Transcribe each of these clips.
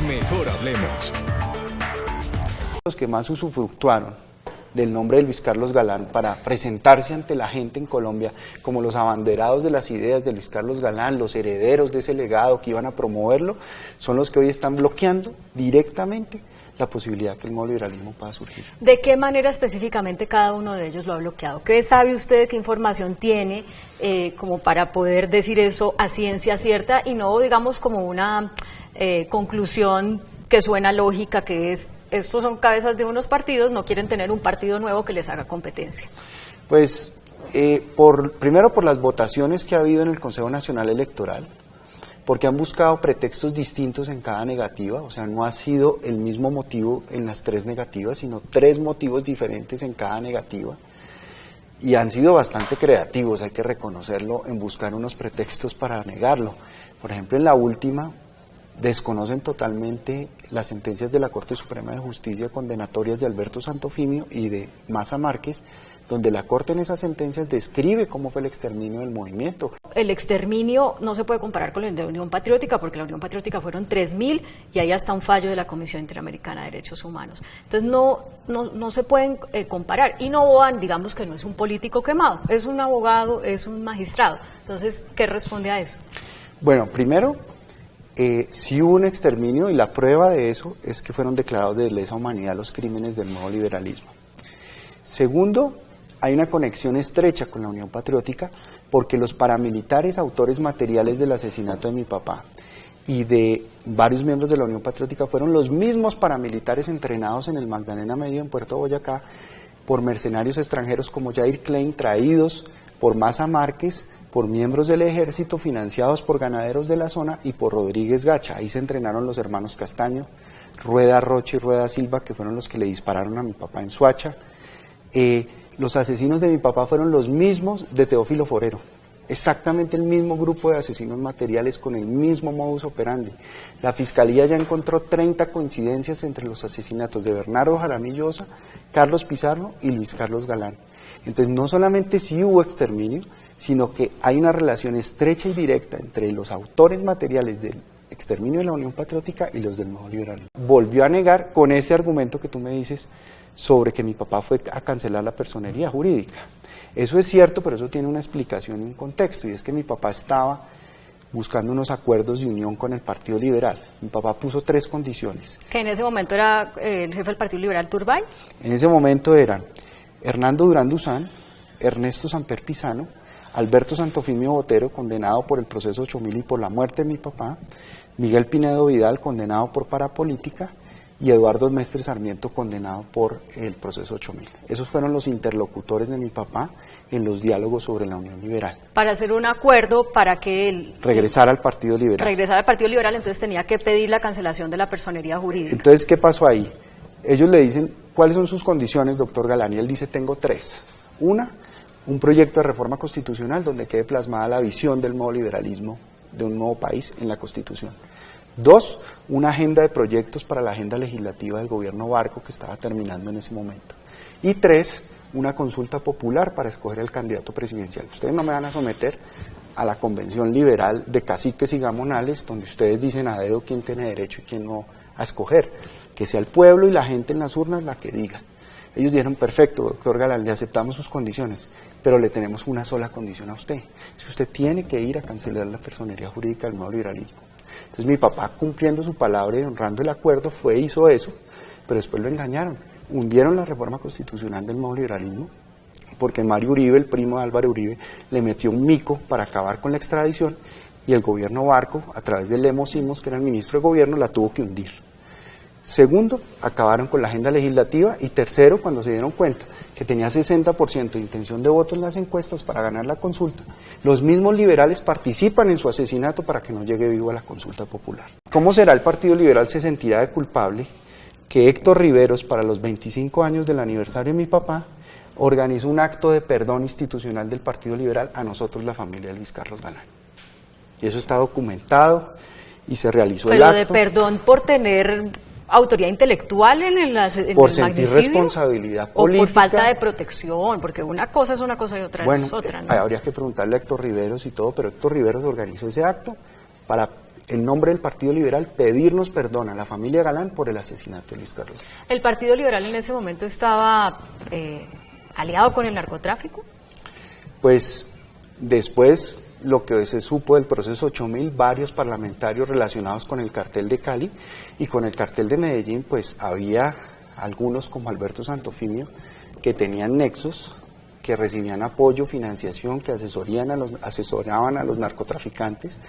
Mejor hablemos. Los que más usufructuaron del nombre de Luis Carlos Galán para presentarse ante la gente en Colombia como los abanderados de las ideas de Luis Carlos Galán, los herederos de ese legado que iban a promoverlo, son los que hoy están bloqueando directamente la posibilidad que el nuevo liberalismo pueda surgir. ¿De qué manera específicamente cada uno de ellos lo ha bloqueado? ¿Qué sabe usted, qué información tiene como para poder decir eso a ciencia cierta y no, digamos, como una conclusión que suena lógica, que es, estos son cabezas de unos partidos, no quieren tener un partido nuevo que les haga competencia? Pues, primero por las votaciones que ha habido en el Consejo Nacional Electoral, porque han buscado pretextos distintos en cada negativa, o sea, no ha sido el mismo motivo en las tres negativas, sino tres motivos diferentes en cada negativa, y han sido bastante creativos, hay que reconocerlo, en buscar unos pretextos para negarlo. Por ejemplo, en la última, desconocen totalmente las sentencias de la Corte Suprema de Justicia condenatorias de Alberto Santofimio y de Maza Márquez, donde la Corte en esas sentencias describe cómo fue el exterminio del movimiento. El exterminio no se puede comparar con el de Unión Patriótica, porque la Unión Patriótica fueron 3.000 y hay hasta un fallo de la Comisión Interamericana de Derechos Humanos. Entonces no se pueden comparar. Y Noboa, digamos que no es un político quemado, es un abogado, es un magistrado. Entonces, ¿qué responde a eso? Bueno, primero, sí hubo un exterminio y la prueba de eso es que fueron declarados de lesa humanidad los crímenes del nuevo liberalismo. Segundo, hay una conexión estrecha con la Unión Patriótica porque los paramilitares autores materiales del asesinato de mi papá y de varios miembros de la Unión Patriótica fueron los mismos paramilitares entrenados en el Magdalena Medio en Puerto Boyacá por mercenarios extranjeros como Jair Klein, traídos por Maza Márquez, por miembros del ejército financiados por ganaderos de la zona y por Rodríguez Gacha. Ahí se entrenaron los hermanos Castaño, Rueda Rocha y Rueda Silva, que fueron los que le dispararon a mi papá en Soacha. Los asesinos de mi papá fueron los mismos de Teófilo Forero, exactamente el mismo grupo de asesinos materiales con el mismo modus operandi. La Fiscalía ya encontró 30 coincidencias entre los asesinatos de Bernardo Jaramillo Osa, Carlos Pizarro y Luis Carlos Galán. Entonces no solamente sí hubo exterminio, sino que hay una relación estrecha y directa entre los autores materiales del exterminio de la Unión Patriótica y los del nuevo liberalismo. Volvió a negar con ese argumento que tú me dices sobre que mi papá fue a cancelar la personería jurídica. Eso es cierto, pero eso tiene una explicación y un contexto, y es que mi papá estaba buscando unos acuerdos de unión con el Partido Liberal. Mi papá puso 3 condiciones. ¿Que en ese momento era el jefe del Partido Liberal, Turbay? En ese momento eran Hernando Durán Duzán, Ernesto Samper Pizano, Alberto Santofimio Botero, condenado por el proceso 8000 y por la muerte de mi papá, Miguel Pinedo Vidal, condenado por parapolítica, y Eduardo Mestre Sarmiento, condenado por el proceso 8000. Esos fueron los interlocutores de mi papá en los diálogos sobre la Unión Liberal. Para hacer un acuerdo para que él regresara al Partido Liberal. Regresara al Partido Liberal, entonces tenía que pedir la cancelación de la personería jurídica. Entonces, ¿qué pasó ahí? Ellos le dicen, ¿cuáles son sus condiciones, doctor Galán? Y él dice, tengo 3. Una, un proyecto de reforma constitucional donde quede plasmada la visión del nuevo liberalismo de un nuevo país en la Constitución. 2, una agenda de proyectos para la agenda legislativa del gobierno Barco que estaba terminando en ese momento. Y 3, una consulta popular para escoger el candidato presidencial. Ustedes no me van a someter a la convención liberal de caciques y gamonales, donde ustedes dicen a dedo quién tiene derecho y quién no a escoger. Que sea el pueblo y la gente en las urnas la que diga. Ellos dijeron, perfecto, doctor Galán, le aceptamos sus condiciones, pero le tenemos una sola condición a usted. Es que usted tiene que ir a cancelar la personería jurídica del nuevo liberalismo. Entonces mi papá, cumpliendo su palabra y honrando el acuerdo, hizo eso, pero después lo engañaron. Hundieron la reforma constitucional del nuevo liberalismo, porque Mario Uribe, el primo de Álvaro Uribe, le metió un mico para acabar con la extradición, y el gobierno Barco, a través de Lemos Simos, que era el ministro de gobierno, la tuvo que hundir. Segundo, acabaron con la agenda legislativa, y tercero, cuando se dieron cuenta que tenía 60% de intención de voto en las encuestas para ganar la consulta, los mismos liberales participan en su asesinato para que no llegue vivo a la consulta popular. ¿Cómo será el Partido Liberal? Se sentirá de culpable que Héctor Riveros, para los 25 años del aniversario de mi papá, organizó un acto de perdón institucional del Partido Liberal a nosotros, la familia de Luis Carlos Galán. Y eso está documentado y se realizó el acto. Pero de perdón por tener autoridad intelectual en el por sentir responsabilidad política. O por falta de protección, porque una cosa es una cosa y otra es otra, ¿no? Habría que preguntarle a Héctor Riveros y todo, pero Héctor Riveros organizó ese acto para en nombre del Partido Liberal, pedirnos perdón a la familia Galán por el asesinato de Luis Carlos. ¿El Partido Liberal en ese momento estaba aliado con el narcotráfico? Pues después, lo que se supo del proceso 8000, varios parlamentarios relacionados con el cartel de Cali y con el cartel de Medellín, pues había algunos como Alberto Santofimio que tenían nexos, que recibían apoyo, financiación, que asesoraban a los narcotraficantes,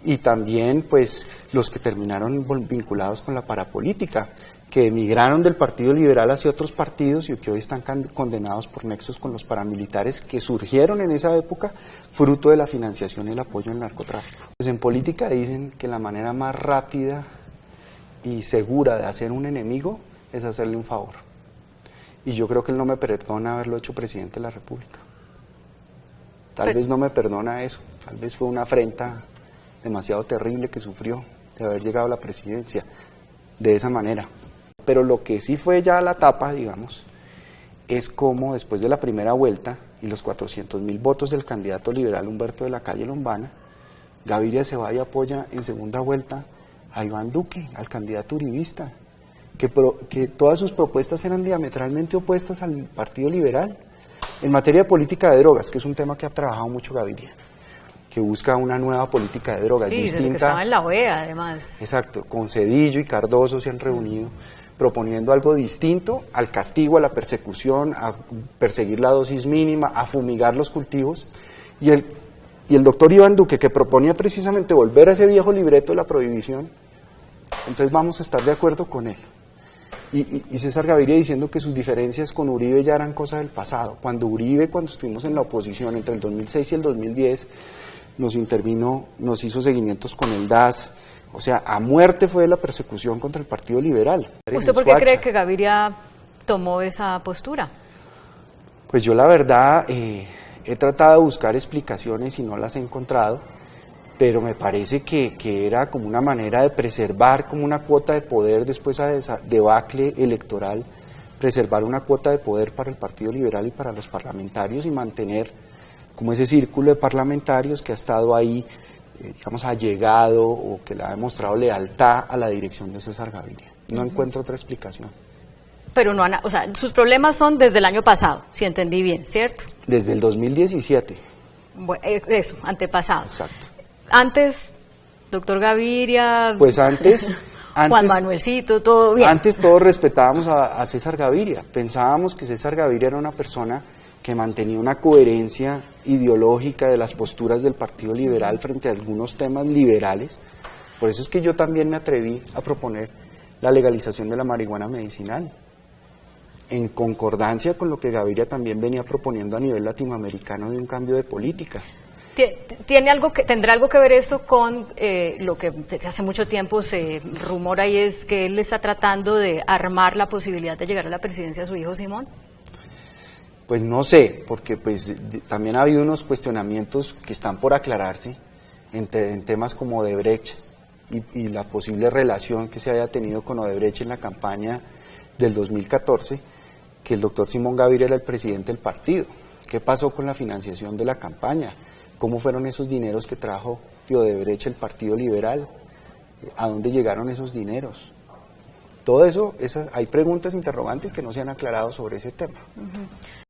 y también pues los que terminaron vinculados con la parapolítica, que emigraron del Partido Liberal hacia otros partidos y que hoy están condenados por nexos con los paramilitares que surgieron en esa época fruto de la financiación y el apoyo al narcotráfico. Pues en política dicen que la manera más rápida y segura de hacer un enemigo es hacerle un favor. Y yo creo que él no me perdona haberlo hecho presidente de la República. Tal vez no me perdona eso, tal vez fue una afrenta demasiado terrible que sufrió de haber llegado a la presidencia de esa manera. Pero lo que sí fue ya la tapa, digamos, es como después de la primera vuelta y los 400.000 votos del candidato liberal Humberto de la Calle Lombana, Gaviria se va y apoya en segunda vuelta a Iván Duque, al candidato uribista, que todas sus propuestas eran diametralmente opuestas al Partido Liberal. En materia de política de drogas, que es un tema que ha trabajado mucho Gaviria, que busca una nueva política de drogas distinta. Desde que estaba en la OEA, además. Exacto, con Zedillo y Cardoso se han reunido proponiendo algo distinto al castigo, a la persecución, a perseguir la dosis mínima, a fumigar los cultivos. Y el doctor Iván Duque, que proponía precisamente volver a ese viejo libreto de la prohibición, entonces vamos a estar de acuerdo con él. Y César Gaviria diciendo que sus diferencias con Uribe ya eran cosas del pasado. Cuando estuvimos en la oposición entre el 2006 y el 2010, nos intervino, nos hizo seguimientos con el DAS, o sea, a muerte fue la persecución contra el Partido Liberal. ¿Usted por qué cree que Gaviria tomó esa postura? Pues yo la verdad he tratado de buscar explicaciones y no las he encontrado, pero me parece que era como una manera de preservar como una cuota de poder después de esa debacle electoral, preservar una cuota de poder para el Partido Liberal y para los parlamentarios y mantener como ese círculo de parlamentarios que ha estado ahí, digamos, allegado o que le ha demostrado lealtad a la dirección de César Gaviria. No encuentro otra explicación. Pero no, o sea, sus problemas son desde el año pasado, si entendí bien, ¿cierto? Desde el 2017. Bueno, eso, antepasado. Exacto. Antes, doctor Gaviria... Pues antes Juan Manuelcito, todo bien. Antes todos respetábamos a César Gaviria. Pensábamos que César Gaviria era una persona que mantenía una coherencia ideológica de las posturas del Partido Liberal frente a algunos temas liberales. Por eso es que yo también me atreví a proponer la legalización de la marihuana medicinal, en concordancia con lo que Gaviria también venía proponiendo a nivel latinoamericano de un cambio de política. ¿Tendrá algo que ver esto con lo que desde hace mucho tiempo se rumora y es que él está tratando de armar la posibilidad de llegar a la presidencia a su hijo Simón? Pues no sé, porque pues también ha habido unos cuestionamientos que están por aclararse en temas como Odebrecht y la posible relación que se haya tenido con Odebrecht en la campaña del 2014, que el doctor Simón Gaviria era el presidente del partido. ¿Qué pasó con la financiación de la campaña? ¿Cómo fueron esos dineros que trajo de Odebrecht el Partido Liberal? ¿A dónde llegaron esos dineros? Todo eso, hay preguntas interrogantes que no se han aclarado sobre ese tema.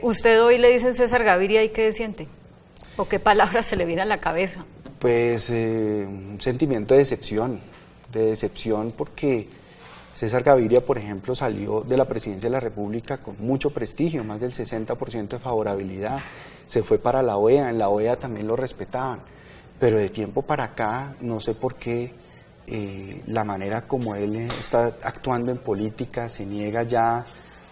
¿Usted hoy le dicen César Gaviria y qué siente? ¿O qué palabras se le viene a la cabeza? Pues un sentimiento de decepción porque César Gaviria, por ejemplo, salió de la presidencia de la República con mucho prestigio, más del 60% de favorabilidad, se fue para la OEA, en la OEA también lo respetaban, pero de tiempo para acá, no sé por qué, la manera como él está actuando en política, se niega ya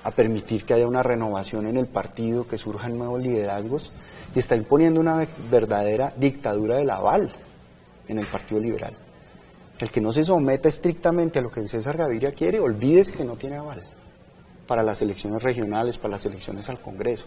a permitir que haya una renovación en el partido, que surjan nuevos liderazgos, y está imponiendo una verdadera dictadura del aval en el Partido Liberal. El que no se someta estrictamente a lo que César Gaviria quiere, olvídese que no tiene aval para las elecciones regionales, para las elecciones al Congreso.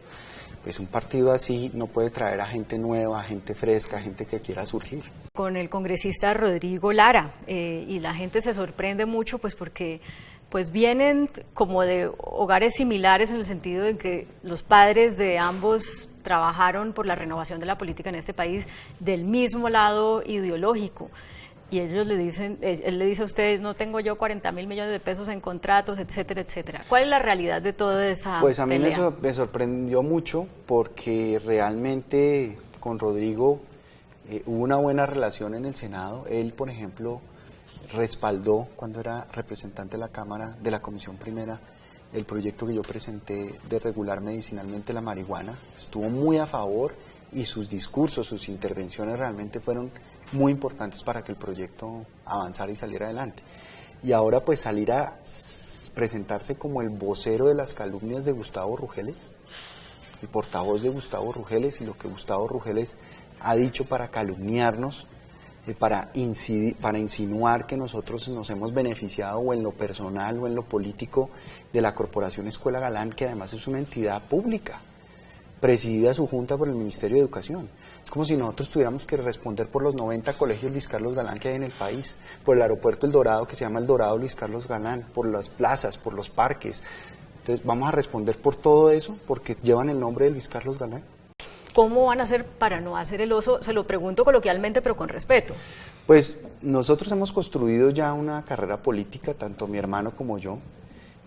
Pues un partido así no puede traer a gente nueva, a gente fresca, a gente que quiera surgir. Con el congresista Rodrigo Lara, y la gente se sorprende mucho pues porque pues vienen como de hogares similares en el sentido de que los padres de ambos trabajaron por la renovación de la política en este país del mismo lado ideológico. Y ellos le dicen, él le dice a ustedes, no tengo yo 40.000 millones de pesos en contratos, etcétera, etcétera. ¿Cuál es la realidad de toda esa Pues a mí pelea? me sorprendió mucho porque realmente con Rodrigo hubo una buena relación en el Senado. Él, por ejemplo, respaldó cuando era representante de la Cámara, de la Comisión Primera, el proyecto que yo presenté de regular medicinalmente la marihuana. Estuvo muy a favor y sus discursos, sus intervenciones realmente fueron muy importantes para que el proyecto avanzara y saliera adelante. Y ahora pues salir a presentarse como el vocero de las calumnias de Gustavo Rugeles, el portavoz de Gustavo Rugeles, y lo que Gustavo Rugeles ha dicho para calumniarnos, para insinuar que nosotros nos hemos beneficiado o en lo personal o en lo político de la Corporación Escuela Galán, que además es una entidad pública, presidida su junta por el Ministerio de Educación. Es como si nosotros tuviéramos que responder por los 90 colegios Luis Carlos Galán que hay en el país, por el aeropuerto El Dorado que se llama El Dorado Luis Carlos Galán, por las plazas, por los parques. Entonces vamos a responder por todo eso porque llevan el nombre de Luis Carlos Galán. ¿Cómo van a hacer para no hacer el oso? Se lo pregunto coloquialmente, pero con respeto. Pues nosotros hemos construido ya una carrera política, tanto mi hermano como yo.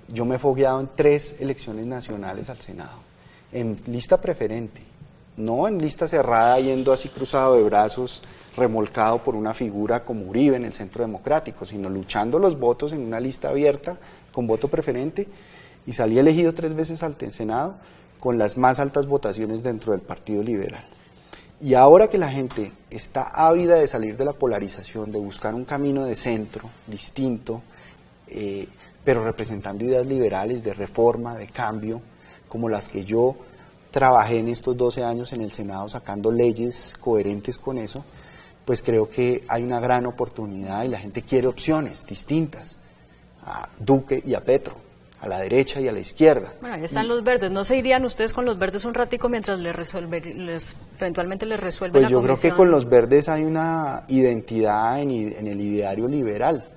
Yo me he fogueado en 3 elecciones nacionales al Senado, en lista preferente, no en lista cerrada yendo así cruzado de brazos, remolcado por una figura como Uribe en el Centro Democrático, sino luchando los votos en una lista abierta con voto preferente, y salí elegido 3 veces al Senado con las más altas votaciones dentro del Partido Liberal. Y ahora que la gente está ávida de salir de la polarización, de buscar un camino de centro, distinto, pero representando ideas liberales, de reforma, de cambio, como las que yo trabajé en estos 12 años en el Senado sacando leyes coherentes con eso, pues creo que hay una gran oportunidad y la gente quiere opciones distintas a Duque y a Petro, a la derecha y a la izquierda. Bueno, ahí están los verdes. ¿No se irían ustedes con los verdes un ratico mientras eventualmente les resuelven pues la yo comisión? creo que con los verdes hay una identidad en el ideario liberal,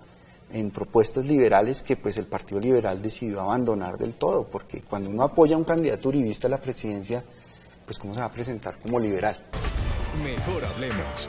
en propuestas liberales que pues el Partido Liberal decidió abandonar del todo, porque cuando uno apoya a un candidato uribista a la presidencia, pues cómo se va a presentar como liberal. Mejor hablemos.